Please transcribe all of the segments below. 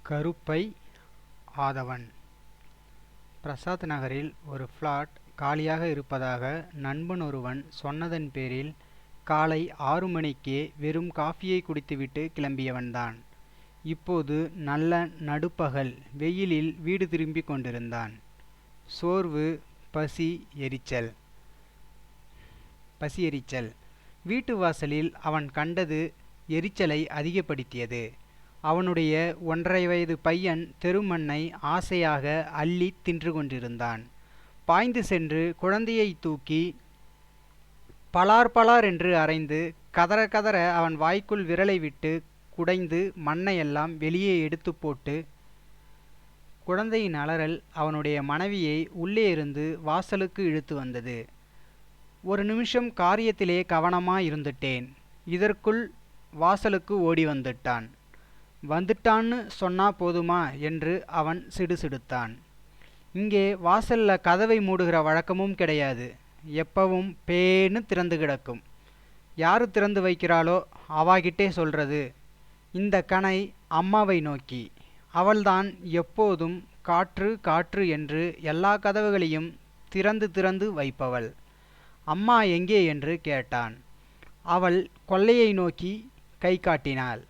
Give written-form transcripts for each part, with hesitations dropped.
கருப்பை ஆதவன். பிரசாத் நகரில் ஒரு பிளாட் காலியாக இருப்பதாக நண்பன் ஒருவன் சொன்னதன் பேரில் காலை 6 மணிக்கே வெறும் காஃபியை குடித்துவிட்டு கிளம்பியவன்தான். இப்போது நல்ல நடுப்பகல் வெயிலில் வீடு திரும்பிக் கொண்டிருந்தான். சோர்வு, பசி எரிச்சல். வீட்டு வாசலில் அவன் கண்டது எரிச்சலை அதிகப்படுத்தியது. அவனுடைய 1½ வயது பையன் தெருமண்ணை ஆசையாக அள்ளி தின்று கொண்டிருந்தான். பாய்ந்து சென்று குழந்தையை தூக்கி பலார் பலார் என்று அரைந்து கதற கதற அவன் வாய்க்குள் விரலை விட்டு குடைந்து மண்ணையெல்லாம் வெளியே எடுத்து போட்டு, குழந்தையின் அலறல் அவனுடைய மனைவியை உள்ளே இருந்து வாசலுக்கு இழுத்து வந்தது. ஒரு நிமிஷம் காரியத்திலே கவனமாயிருந்துட்டேன். இதற்குள் வாசலுக்கு ஓடி வந்துட்டான்னு சொன்னா போதுமா என்று அவன் சிடுசிடுத்தான். இங்கே வாசல்ல கதவை மூடுகிற வழக்கமும் கிடையாது. எப்பவும் பேன்னு திறந்து கிடக்கும். யாரு திறந்து வைக்கிறாளோ அவாகிட்டே சொல்றது. இந்த கணை அம்மாவை நோக்கி. அவள்தான் எப்போதும் காற்று காற்று என்று எல்லா கதவுகளையும் திறந்து திறந்து வைப்பவள். அம்மா எங்கே என்று கேட்டான். அவள் கொல்லையை நோக்கி கை காட்டினாள்.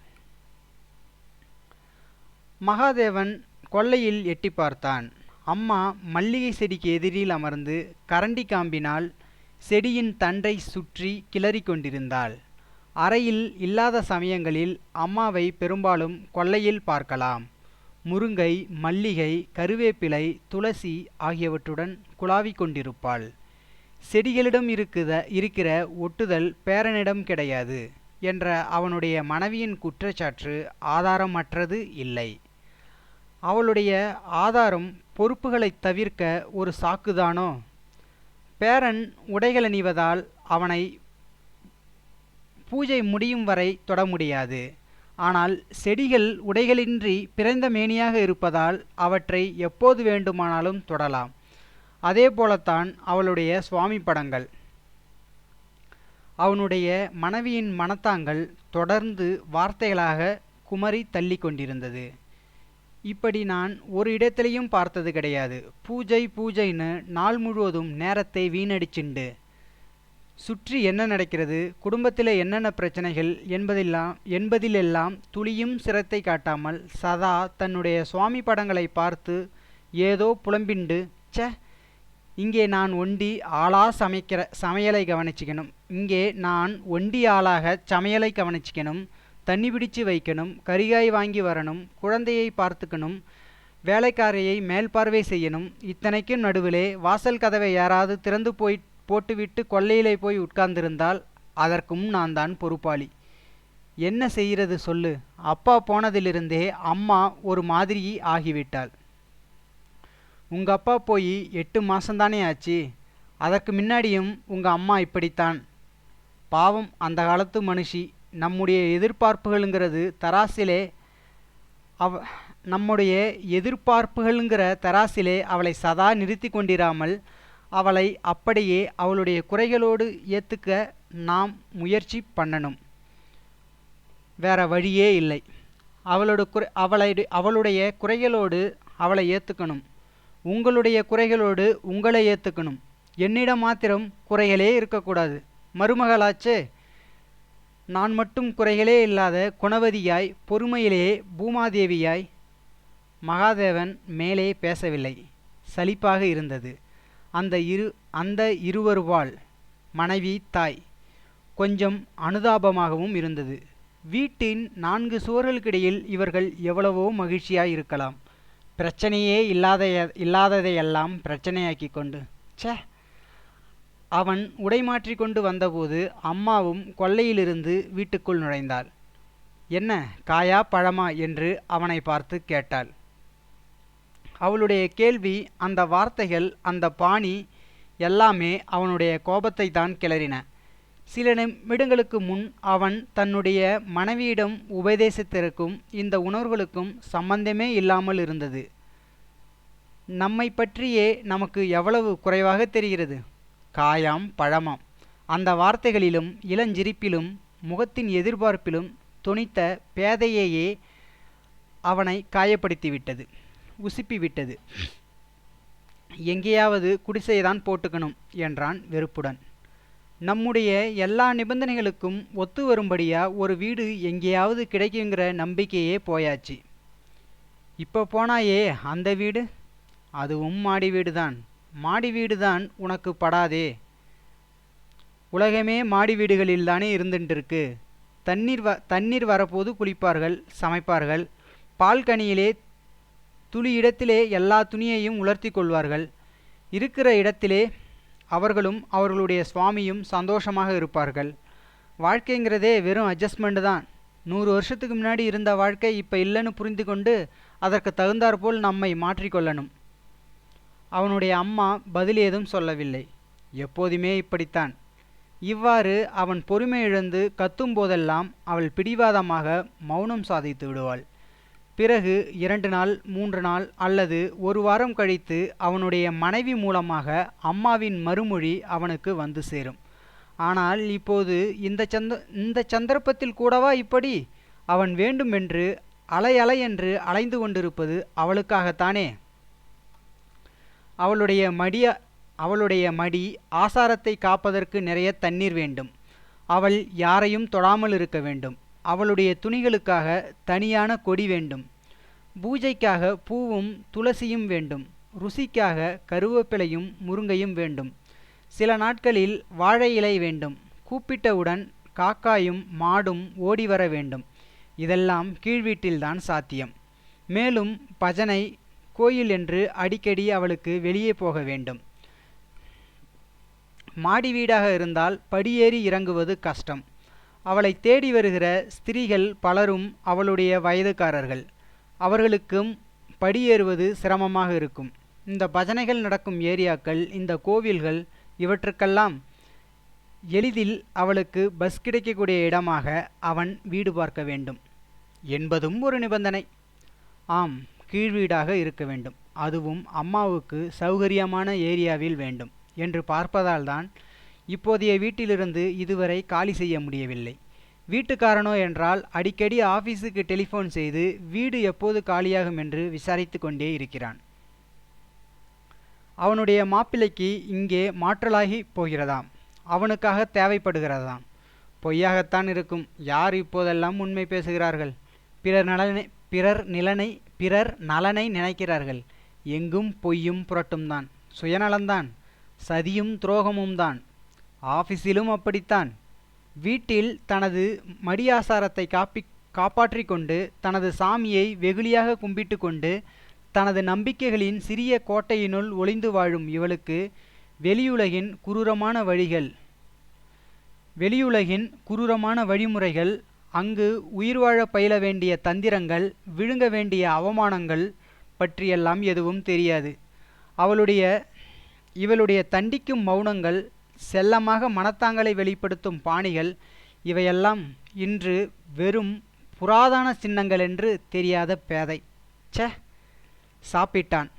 மகாதேவன் கொல்லையில் எட்டி பார்த்தான். அம்மா மல்லிகை செடிக்கு எதிரில் அமர்ந்து கரண்டி காம்பினால் செடியின் தண்டை சுற்றி கிளறி கொண்டிருந்தாள். அறையில் இல்லாத சமயங்களில் அம்மாவை பெரும்பாலும் கொல்லையில் பார்க்கலாம். முருங்கை, மல்லிகை, கருவேப்பிலை, துளசி ஆகியவற்றுடன் குலாவிக் கொண்டிருப்பாள். செடிகளிடம் இருக்கிற ஒட்டுதல் பேரனிடம் கிடையாது என்ற அவனுடைய மனைவியின் குற்றச்சாட்டு ஆதாரமற்றது இல்லை. அவளுடைய ஆதாரம் பொறுப்புகளைத் தவிர்க்க ஒரு சாக்குதானோ? பேரன் உடைகள் அணிவதால் அவனை பூஜை முடியும் வரை தொட முடியாது. ஆனால் செடிகள் உடைகளின்றி பிறந்த மேனியாக இருப்பதால் அவற்றை எப்போது வேண்டுமானாலும் தொடலாம். அதே போலத்தான் அவளுடைய சுவாமி படங்கள். அவனுடைய மனைவியின் மனத்தாங்கள் தொடர்ந்து வார்த்தைகளாக குமரி தள்ளி கொண்டிருந்தது. இப்படி நான் ஒரு இடத்திலையும் பார்த்தது கிடையாது. பூஜை பூஜைன்னு நாள் முழுவதும் நேரத்தை வீணடிச்சுண்டு சுற்றி என்ன நடக்கிறது, குடும்பத்தில் என்னென்ன பிரச்சனைகள் என்பதிலெல்லாம் துளியும் சிரத்தை காட்டாமல் சதா தன்னுடைய சுவாமி படங்களை பார்த்து ஏதோ புலம்பிண்டு, சே, இங்கே நான் ஒண்டி ஆளா சமையலை கவனிச்சிக்கணும், இங்கே நான் ஒண்டி ஆளாக சமையலை கவனிச்சிக்கணும், தண்ணி பிடிச்சு வைக்கணும், கறிகாய் வாங்கி வரணும், குழந்தையை பார்த்துக்கணும், வேலைக்காரையை மேல்பார்வை செய்யணும். இத்தனைக்கும் நடுவிலே வாசல் கதவை யாராவது திறந்து போட்டுவிட்டு கொல்லையிலே போய் உட்கார்ந்திருந்தால் அதற்கும் நான் தான் பொறுப்பாளி. என்ன செய்கிறது சொல்லு? அப்பா போனதிலிருந்தே அம்மா ஒரு மாதிரி ஆகிவிட்டாள். உங்க அப்பா போய் 8 மாசம்தானே ஆச்சு. அதற்கு முன்னாடியும் உங்க அம்மா இப்படித்தான். பாவம், அந்த காலத்து மனுஷி. நம்முடைய எதிர்பார்ப்புகளுங்கிற தராசிலே அவளை சதா நிறுத்தி கொண்டிராமல் அவளை அப்படியே அவளுடைய குறைகளோடு ஏற்றுக்க நாம் முயற்சி பண்ணணும். வேற வழியே இல்லை. அவளுடைய குறைகளோடு அவளை ஏற்றுக்கணும். உங்களுடைய குறைகளோடு உங்களை ஏற்றுக்கணும். என்னிடம் மாத்திரம் குறைகளே இருக்கக்கூடாது. மருமகளாச்சே. நான் மட்டும் குறைகளே இல்லாத குணவதியாய், பொறுமையிலேயே பூமாதேவியாய். மகாதேவன் மேலே பேசவில்லை. சலிப்பாக இருந்தது. அந்த இருவருவாள் மனைவி தாய் கொஞ்சம் அனுதாபமாகவும் இருந்தது. வீட்டின் 4 சுவர்களுக்கிடையில் இவர்கள் எவ்வளவோ மகிழ்ச்சியாய் இருக்கலாம். பிரச்சனையே இல்லாததையெல்லாம் பிரச்சனையாக்கி கொண்டு. சே. அவன் உடைமாற்றி கொண்டு வந்தபோது அம்மாவும் கொல்லையிலிருந்து வீட்டுக்குள் நுழைந்தாள். என்ன, காயா பழமா என்று அவனை பார்த்து கேட்டாள். அவளுடைய கேள்வி, அந்த வார்த்தைகள், அந்த பாணி எல்லாமே அவனுடைய கோபத்தை தான் கிளறின. சில நிமிடங்களுக்கு முன் அவன் தன்னுடைய மனைவியிடம் உபதேசித்திருக்கும் இந்த உணர்வுகளுக்கும் சம்பந்தமே இல்லாமல் இருந்தது. நம்மை பற்றியே நமக்கு எவ்வளவு குறைவாக தெரிகிறது. காயாம் பழமாம். அந்த வார்த்தைகளிலும் இளஞ்சிரிப்பிலும் முகத்தின் எதிர்பார்ப்பிலும் தொனித்த பேதையையே அவனை காயப்படுத்திவிட்டது, உசுப்பிவிட்டது. எங்கேயாவது குடிசைதான் போட்டுக்கணும் என்றான் வெறுப்புடன். நம்முடைய எல்லா நிபந்தனைகளுக்கும் ஒத்து வரும்படியா ஒரு வீடு எங்கேயாவது கிடைக்குங்கிற நம்பிக்கையே போயாச்சு. இப்போ போனாயே அந்த வீடு, அதுவும் மாடி வீடுதான். மாடி வீடுதான் உனக்கு படாதே. உலகமே மாடி வீடுகளில்தானே இருந்துட்டுருக்கு. தண்ணீர் வரப்போது குளிப்பார்கள், சமைப்பார்கள். பால்கனியிலே துளி இடத்திலே எல்லா துணியையும் உலர்த்தி கொள்வார்கள். இருக்கிற இடத்திலே அவர்களும் அவர்களுடைய சுவாமியும் சந்தோஷமாக இருப்பார்கள். வாழ்க்கைங்கிறதே வெறும் அட்ஜஸ்ட்மெண்ட் தான். 100 வருஷத்துக்கு முன்னாடி இருந்த வாழ்க்கை இப்போ இல்லைன்னு புரிந்து கொண்டு அதற்கு தகுந்தாற்போல் நம்மை மாற்றிக்கொள்ளணும். அவனுடைய அம்மா பதில் ஏதும் சொல்லவில்லை. எப்போதுமே இப்படித்தான். இவ்வாறு அவன் பொறுமை இழந்து கத்தும் போதெல்லாம் அவள் பிடிவாதமாக மௌனம் சாதித்து விடுவாள். பிறகு 2 நாள் 3 நாள் அல்லது 1 வாரம் கழித்து அவனுடைய மனைவி மூலமாக அம்மாவின் மறுமொழி அவனுக்கு வந்து சேரும். ஆனால் இப்போது இந்த சந்தர்ப்பத்தில் கூடவா இப்படி? அவன் வேண்டுமென்று அலை அலை என்று அலைந்து கொண்டிருப்பது அவளுக்காகத்தானே. அவளுடைய மடி ஆசாரத்தை காப்பதற்கு நிறைய தண்ணீர் வேண்டும். அவள் யாரையும் தொடாமல் இருக்க வேண்டும். அவளுடைய துணிகளுக்காக தனியான கொடி வேண்டும். பூஜைக்காக பூவும் துளசியும் வேண்டும். ருசிக்காக கருவேப்பிலையும் முருங்கையும் வேண்டும். சில நாட்களில் வாழை இலை வேண்டும். கூப்பிட்டவுடன் காக்காயும் மாடும் ஓடிவர வேண்டும். இதெல்லாம் கீழ்வீட்டில்தான் சாத்தியம். மேலும் பஜனை, கோயில் என்று அடிக்கடி அவளுக்கு வெளியே போக வேண்டும். மாடி வீடாக இருந்தால் படியேறி இறங்குவது கஷ்டம். அவளை தேடி வருகிற ஸ்திரீகள் பலரும் அவளுடைய வயதுக்காரர்கள். அவர்களுக்கும் படியேறுவது சிரமமாக இருக்கும். இந்த பஜனைகள் நடக்கும் ஏரியாக்கள், இந்த கோவில்கள், இவற்றுக்கெல்லாம் எளிதில் அவளுக்கு பஸ் கிடைக்கக்கூடிய இடமாக அவன் வீடு பார்க்க வேண்டும் என்பதும் ஒரு நிபந்தனை. ஆம், கீழ்வீடாக இருக்க வேண்டும். அதுவும் அம்மாவுக்கு சௌகரியமான ஏரியாவில் வேண்டும் என்று பார்ப்பதால்தான் இப்போதைய வீட்டிலிருந்து இதுவரை காலி செய்ய முடியவில்லை. வீட்டுக்காரனோ என்றால் அடிக்கடி ஆபீஸுக்கு டெலிஃபோன் செய்து வீடு எப்போது காலியாகும் என்று விசாரித்து கொண்டே இருக்கிறான். அவனுடைய மாப்பிள்ளைக்கு இங்கே மாற்றலாகி போகிறதாம். அவனுக்காக தேவைப்படுகிறதாம். பொய்யாகத்தான் இருக்கும். யார் இப்போதெல்லாம் உண்மை பேசுகிறார்கள்? பிறர் நலனை நினைக்கிறார்கள். எங்கும் பொய்யும் புரட்டும் தான். சுயநலம்தான். சதியும் துரோகமும் தான். ஆபீஸிலும் அப்படித்தான். வீட்டில் தனது மடியாசாரத்தை காப்பாற்றி கொண்டு தனது சாமியை வெகுளியாக கும்பிட்டு கொண்டு தனது நம்பிக்கைகளின் சிறிய கோட்டையினுள் ஒளிந்து வாழும் இவளுக்கு வெளியுலகின் குரூரமான வழிமுறைகள், அங்கு உயிர் வாழ பயில வேண்டிய தந்திரங்கள், விழுங்க வேண்டிய அவமானங்கள் பற்றியெல்லாம் எதுவும் தெரியாது. இவளுடைய தண்டிக்கும் மௌனங்கள், செல்லமாக மனத்தாங்களை வெளிப்படுத்தும் பாணிகள், இவையெல்லாம் இன்று வெறும் புராதன சின்னங்கள் என்று தெரியாத பேதை. சே, சாப்பிட்டான்.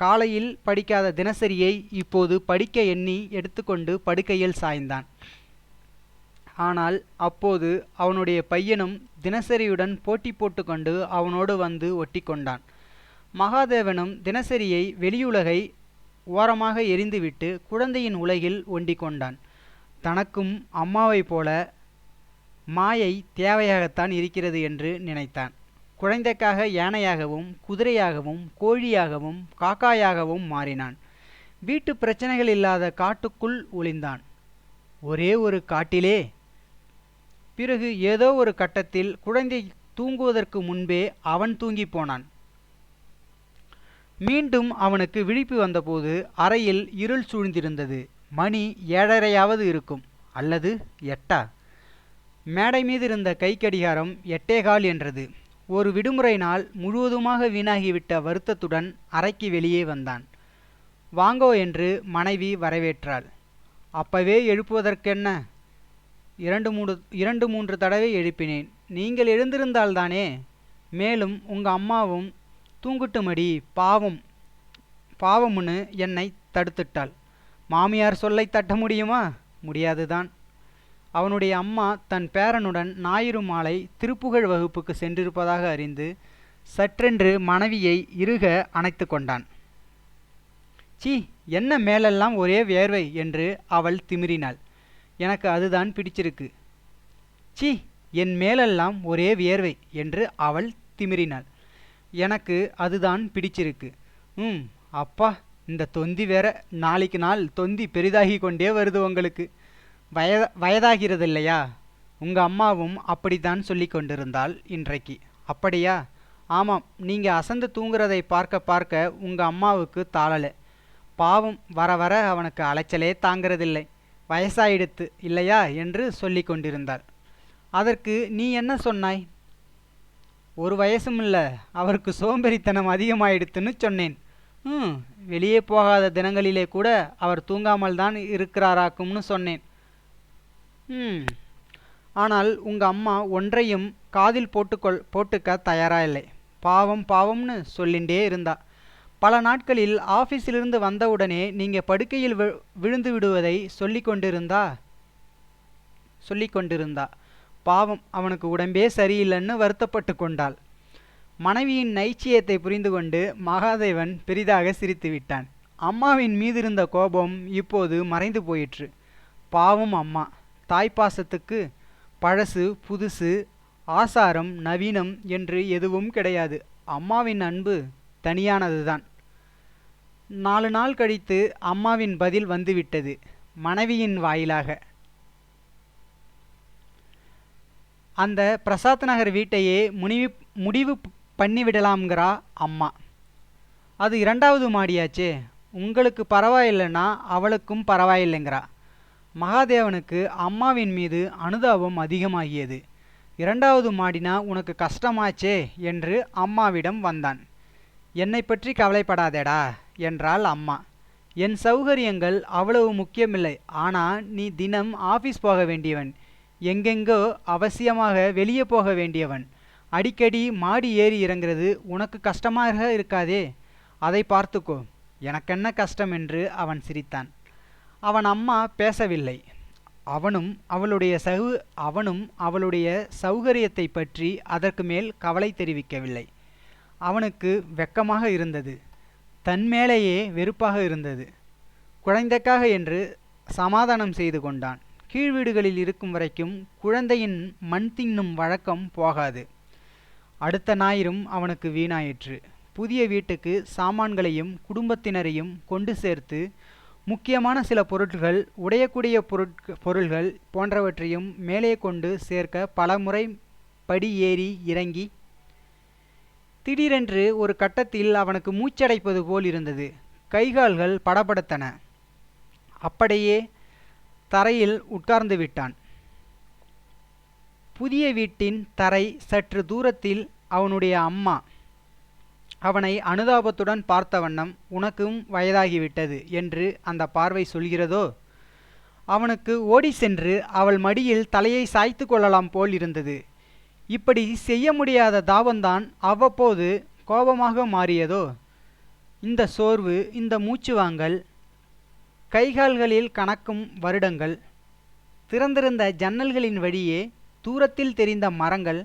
காலையில் படிக்காத தினசரியை இப்போது படிக்க எண்ணி எடுத்துக்கொண்டு படுக்கையில் சாய்ந்தான். ஆனால் அப்போது அவனுடைய பையனும் தினசரியுடன் போட்டி போட்டுக்கொண்டு அவனோடு வந்து ஒட்டி கொண்டான். மகாதேவனும் தினசரியை, வெளியுலகை ஓரமாக எரிந்துவிட்டு குழந்தையின் உலகில் ஒண்டி கொண்டான். தனக்கும் அம்மாவைப் போல மாயை தேவையாகத்தான் இருக்கிறது என்று நினைத்தான். குழந்தைக்காக யானையாகவும் குதிரையாகவும் கோழியாகவும் காக்காயாகவும் மாறினான். வீட்டு பிரச்சனைகள் இல்லாத காட்டுக்குள் ஒளிந்தான். ஒரே ஒரு காட்டிலே. பிறகு ஏதோ ஒரு கட்டத்தில் குழந்தை தூங்குவதற்கு முன்பே அவன் தூங்கி போனான். மீண்டும் அவனுக்கு விழிப்பு வந்தபோது அறையில் இருள் சூழ்ந்திருந்தது. மணி 7:30 இருக்கும், அல்லது 8. மேடை மீது இருந்த கைக்கடிகாரம் 8:15 என்றது. ஒரு விடுமுறை நாள் முழுவதுமாக வீணாகிவிட்ட வருத்தத்துடன் அறைக்கு வெளியே வந்தான். வாங்கோ என்று மனைவி வரவேற்றாள். அப்பவே எழுப்புவதற்கென்ன? 2-3 தடவை எழுப்பினேன். நீங்கள் எழுந்திருந்தால்தானே. மேலும் உங்க அம்மாவும் தூங்குட்டுமடி, பாவம்னு என்னை தடுத்துட்டாள். மாமியார் சொல்லை தட்ட முடியுமா? முடியாதுதான். அவனுடைய அம்மா தன் பேரனுடன் ஞாயிறு மாலை திருப்புகழ் வகுப்புக்கு சென்றிருப்பதாக அறிந்து சற்றென்று மனைவியை இறுக அணைத்து கொண்டான். சீ, என்ன மேலெல்லாம் ஒரே வேர்வை என்று அவள் திமிரினாள். எனக்கு அதுதான் பிடிச்சிருக்கு. சீ, என் மேலெல்லாம் ஒரே வியர்வை என்று அவள் திமிரினாள். எனக்கு அதுதான் பிடிச்சிருக்கு. அப்பா, இந்த தொந்தி வேற நாளைக்கு நாள் தொந்தி பெரிதாகி கொண்டே வருது. உங்களுக்கு வயதாகிறது இல்லையா? உங்க அம்மாவும் அப்படித்தான் சொல்லி கொண்டிருந்தாள் இன்றைக்கு. அப்படியா? ஆமாம், நீங்க அசந்து தூங்குறதை பார்க்க பார்க்க உங்க அம்மாவுக்கு தாளலை. பாவம், வர வர அவனுக்கு அலைச்சலே தாங்கிறதில்லை. வயசாயிடுத்து இல்லையா என்று சொல்லி கொண்டிருந்தாள். அதற்கு நீ என்ன சொன்னாய்? ஒரு வயசும் இல்லை, அவருக்கு சோம்பேறித்தனம் அதிகமாயிடுத்துன்னு சொன்னேன். வெளியே போகாத தினங்களிலே கூட அவர் தூங்காமல் தான் இருக்கிறாராக்கும்னு சொன்னேன். ஆனால் உங்க அம்மா ஒன்றையும் காதில் போட்டுக்க தயாரா இல்லை. பாவம் பாவம்னு சொல்லிண்டே இருந்தா. பல நாட்களில் ஆஃபீஸிலிருந்து வந்தவுடனே நீங்க படுக்கையில் விழுந்து விடுவதை சொல்லி கொண்டிருந்தா. பாவம், அவனுக்கு உடம்பே சரியில்லைன்னு வருத்தப்பட்டு கொண்டாள். மனைவியின் நைச்சியத்தை புரிந்து கொண்டு மகாதேவன் பெரிதாக சிரித்து விட்டான். அம்மாவின் மீதிருந்த கோபம் இப்போது மறைந்து போயிற்று. பாவம் அம்மா. தாய்ப்பாசத்துக்கு பழசு புதுசு, ஆசாரம் நவீனம் என்று எதுவும் கிடையாது. அம்மாவின் அன்பு தனியானதுதான். 4 நாள் கழித்து அம்மாவின் பதில் வந்துவிட்டது மனைவியின் வாயிலாக. அந்த பிரசாத் நகர் வீட்டையே முடிவு பண்ணிவிடலாம்ங்கிறா அம்மா. அது 2வது மாடியாச்சே, உங்களுக்கு பரவாயில்லைன்னா அவளுக்கும் பரவாயில்லைங்கிறா. மகாதேவனுக்கு அம்மாவின் மீது அனுதாபம் அதிகமாகியது. 2வது மாடினா உனக்கு கஷ்டமாச்சே என்று அம்மாவிடம் வந்தான். என்னை பற்றி கவலைப்படாதேடா என்றாள் அம்மா. என் சௌகரியங்கள் அவ்வளவு முக்கியமில்லை. ஆனால் நீ தினம் ஆஃபீஸ் போக வேண்டியவன், எங்கெங்கோ அவசியமாக வெளியே போக வேண்டியவன். அடிக்கடி மாடி ஏறி இறங்கிறது உனக்கு கஷ்டமாக இருக்காதே? அதை பார்த்துக்கோ. எனக்கென்ன கஷ்டம் என்று அவன் சிரித்தான். அவன் அம்மா பேசவில்லை. அவனும் அவளுடைய சௌகரியத்தை பற்றி அதற்கு மேல் கவலை தெரிவிக்கவில்லை. அவனுக்கு வெட்கமாக இருந்தது. தன்மேலேயே வெறுப்பாக இருந்தது. குழந்தைக்காக என்று சமாதானம் செய்து கொண்டான். கீழ் வீடுகளில் இருக்கும் வரைக்கும் குழந்தையின் மண் தின்னும் வழக்கம் போகாது. அடுத்த ஞாயிறும் அவனுக்கு வீணாயிற்று. புதிய வீட்டுக்கு சாமான்களையும் குடும்பத்தினரையும் கொண்டு சேர்த்து முக்கியமான சில பொருட்கள், உடையக்கூடிய பொருள்கள் போன்றவற்றையும் மேலே கொண்டு சேர்க்க பலமுறை படி ஏறி இறங்கி திடீரென்று ஒரு கட்டத்தில் அவனுக்கு மூச்சடைப்பது போல் இருந்தது. கைகால்கள் படபடத்தன. அப்படியே தரையில் உட்கார்ந்து விட்டான். புதிய வீட்டின் தரை சற்று தூரத்தில் அவனுடைய அம்மா அவனை அனுதாபத்துடன் பார்த்த வண்ணம், உனக்கும் வயதாகிவிட்டது என்று அந்த பார்வை சொல்கிறதோ? அவனுக்கு ஓடி சென்று அவள் மடியில் தலையை சாய்த்து கொள்ளலாம் போல் இருந்தது. இப்படி செய்ய முடியாத தாபந்தான் அவ்வப்போது கோபமாக மாறியதோ? இந்த சோர்வு, இந்த மூச்சு வாங்கல், கைகால்களில் கணக்கும் வருடங்கள், திறந்திருந்த ஜன்னல்களின் வழியே தூரத்தில் தெரிந்த மரங்கள்,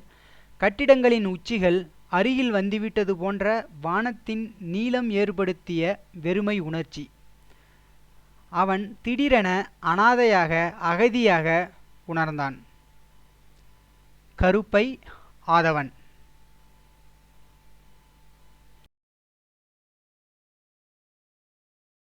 கட்டிடங்களின் உச்சிகள் அருகில் வந்துவிட்டது போன்ற வானத்தின் நீளம் ஏற்படுத்திய வெறுமை உணர்ச்சி. அவன் திடீரென அனாதையாக, அகதியாக உணர்ந்தான். கருப்பை ஆதவன்.